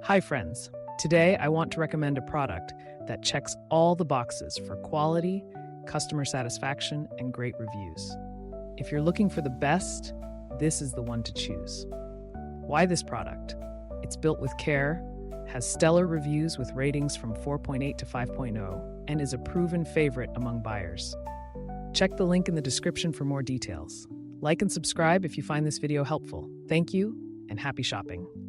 Hi, friends. Today, I want to recommend a product that checks all the boxes for quality, customer satisfaction, and great reviews. If you're looking for the best, this is the one to choose. Why this product? It's built with care, has stellar reviews with ratings from 4.8 to 5.0, and is a proven favorite among buyers. Check the link in the description for more details. Like and subscribe if you find this video helpful. Thank you, and happy shopping.